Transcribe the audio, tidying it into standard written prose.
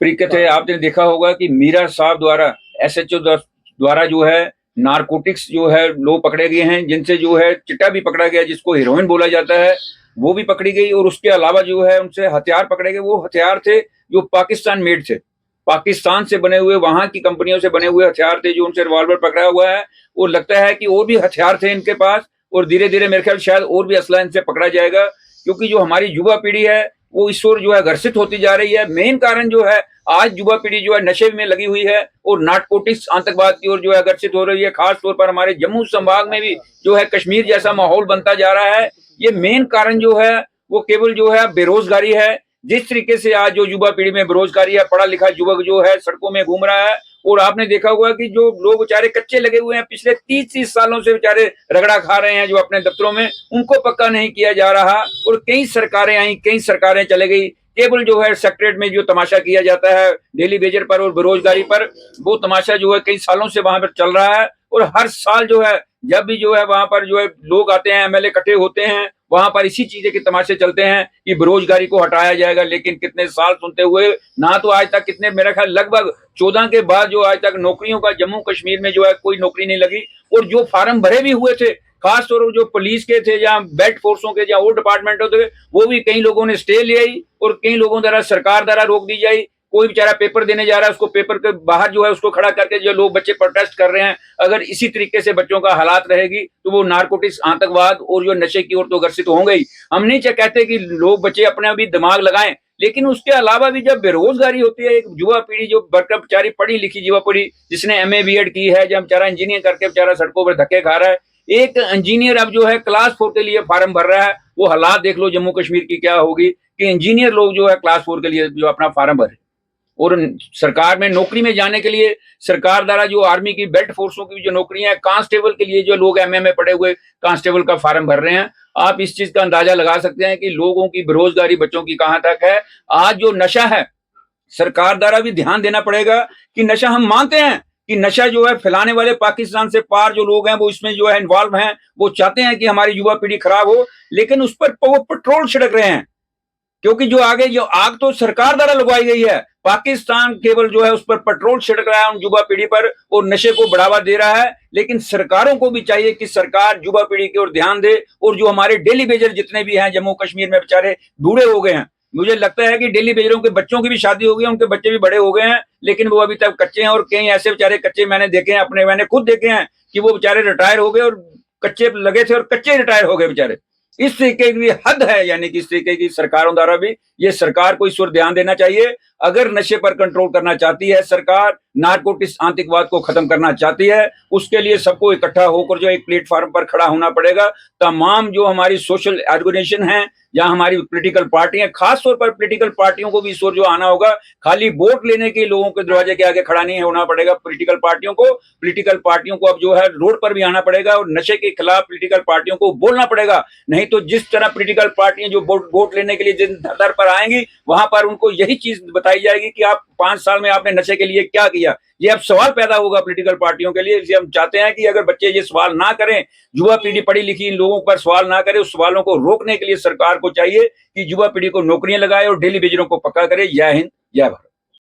तरीके से आपने देखा होगा कि मीरा साहब द्वारा एसएचओ द्वारा जो है नारकोटिक्स जो है लोग पकड़े गए हैं, जिनसे जो है चिट्टा भी पकड़ा गया जिसको हीरोइन बोला जाता है, वो भी पकड़ी गई। और उसके अलावा जो है उनसे हथियार पकड़े गए, वो हथियार थे जो पाकिस्तान मेड थे, पाकिस्तान से बने हुए, वहां की कंपनियों से बने हुए हथियार थे जो उनसे रिवॉल्वर पकड़ा हुआ है। और लगता है कि और भी हथियार थे इनके पास, और धीरे धीरे मेरे ख्याल शायद और भी असला इनसे पकड़ा जाएगा, क्योंकि जो हमारी युवा पीढ़ी है वो इस ओर जो है घर्षित होती जा रही है। मेन कारण जो है आज युवा पीढ़ी जो है नशे में लगी हुई है और नारकोटिक्स आतंकवाद की ओर जो है आकर्षित हो रही है। खास तौर पर हमारे जम्मू संभाग में भी जो है कश्मीर जैसा माहौल बनता जा रहा है। ये मेन कारण जो है वो केवल जो है बेरोजगारी है। जिस तरीके से आज जो युवा पीढ़ी में बेरोजगारी है, पढ़ा लिखा युवक जो है सड़कों में घूम रहा है, और आपने देखा होगा कि जो लोग बेचारे कच्चे लगे हुए हैं पिछले 30-30 सालों से बेचारे रगड़ा खा रहे हैं जो अपने दफ्तरों में, उनको पक्का नहीं किया जा रहा। और कई सरकारें आई, कई सरकारें चले गई, केवल जो है सेक्रेटरीट में जो तमाशा किया जाता है डेली वेजर पर और बेरोजगारी पर, वो तमाशा जो है कई सालों से वहां पर चल रहा है। और हर साल जो है जब भी जो है वहां पर जो है लोग आते हैं, एमएलए इकट्ठे होते हैं, वहां पर इसी चीजें के तमाशे चलते हैं कि बेरोजगारी को हटाया जाएगा। लेकिन कितने साल सुनते हुए ना, तो आज तक कितने, मेरा ख्याल लगभग 14 के बाद जो आज तक नौकरियों का जम्मू कश्मीर में जो है कोई नौकरी नहीं लगी। और जो फार्म भरे भी हुए थे, खास तौर पर जो पुलिस के थे या बेल्ट फोर्सों के या और डिपार्टमेंटों थे, वो भी कई लोगों ने स्टे ले आई और कई लोगों द्वारा सरकार द्वारा रोक दी जाए। कोई बेचारा पेपर देने जा रहा है, उसको पेपर के बाहर जो है उसको खड़ा करके जो लोग बच्चे प्रोटेस्ट कर रहे हैं। अगर इसी तरीके से बच्चों का हालात रहेगी तो वो नारकोटिक्स आतंकवाद और जो नशे की ओर तो ग्रसित होंगे ही। हम नहीं कहते कि लोग बच्चे अपने अभी दिमाग लगाएं, लेकिन उसके अलावा भी जब बेरोजगारी होती है, एक युवा पीढ़ी जो बेचारी पढ़ी लिखी युवा पीढ़ी जिसने एमए बीएड की है, जब बेचारा इंजीनियर करके बेचारा सड़कों पर धक्के खा रहा है, एक इंजीनियर अब जो है क्लास 4 के लिए फार्म भर रहा है, वो हालात देख लो जम्मू कश्मीर की क्या होगी कि इंजीनियर लोग जो है क्लास 4 के लिए जो अपना फार्म भरे। और सरकार में नौकरी में जाने के लिए सरकार द्वारा जो आर्मी की बेल्ट फोर्सों की जो नौकरियां हैं, कांस्टेबल के लिए जो लोग एमए में पढ़े हुए कांस्टेबल का फार्म भर रहे हैं, आप इस चीज का अंदाजा लगा सकते हैं कि लोगों की बेरोजगारी बच्चों की कहां तक है। आज जो नशा है, सरकार द्वारा भी ध्यान देना पड़ेगा कि नशा, हम मानते हैं कि नशा जो है फैलाने वाले पाकिस्तान से पार जो लोग हैं वो इसमें जो है इन्वॉल्व हैं, वो चाहते हैं कि हमारी युवा पीढ़ी खराब हो, लेकिन उस पर वो पेट्रोल छिड़क रहे हैं। क्योंकि जो आगे जो आग तो सरकार द्वारा लगवाई गई है, पाकिस्तान केवल जो है उस पर पेट्रोल छिड़क रहा है उन युवा पीढ़ी पर और नशे को बढ़ावा दे रहा है। लेकिन सरकारों को भी चाहिए कि सरकार युवा पीढ़ी की ओर ध्यान दे। और जो हमारे डेली बेजर जितने भी हैं जम्मू कश्मीर में बेचारे बूढ़े हो गए हैं, मुझे लगता है कि डेली बेजरों के बच्चों की भी शादी हो गई है, उनके बच्चे भी बड़े हो गए हैं, लेकिन वो अभी तक कच्चे हैं। और कई ऐसे बेचारे कच्चे मैंने देखे हैं, अपने मैंने खुद देखे हैं कि वो बेचारे रिटायर हो गए और कच्चे लगे थे और कच्चे रिटायर हो गए बेचारे। इस तरीके की हद है, यानी कि इस तरीके की सरकारों द्वारा भी ये सरकार को इस ओर ध्यान देना चाहिए। अगर नशे पर कंट्रोल करना चाहती है सरकार, नारकोटिक्स आतंकवाद को खत्म करना चाहती है, उसके लिए सबको इकट्ठा होकर जो एक प्लेटफॉर्म पर खड़ा होना पड़ेगा। तमाम जो हमारी सोशल ऑर्गेनाइजेशन है या हमारी पॉलिटिकल पार्टियां, खास तौर पर पॉलिटिकल पार्टियों को भी इस ओर जो आना होगा। खाली वोट लेने के लोगों के दरवाजे के आगे खड़ा नहीं होना पड़ेगा पॉलिटिकल पार्टियों को। पॉलिटिकल पार्टियों को अब जो है रोड पर भी आना पड़ेगा और नशे के खिलाफ पॉलिटिकल पार्टियों को बोलना पड़ेगा। नहीं तो जिस तरह पॉलिटिकल पार्टियां जो वोट लेने के लिए जिन दर पर आएंगी, वहां पर उनको यही चीज बताई जाएगी कि आप 5 साल में आपने नशे के लिए क्या किया। ये अब सवाल पैदा होगा पॉलिटिकल पार्टियों के लिए। इसलिए हम चाहते हैं कि अगर बच्चे ये सवाल ना करें, युवा पीढ़ी पढ़ी लिखी इन लोगों पर सवाल ना करे, उस सवालों को रोकने के लिए सरकार को चाहिए कि युवा पीढ़ी को नौकरियां लगाए और डेली बेजरों को पक्का करे। जय हिंद, जय भारत।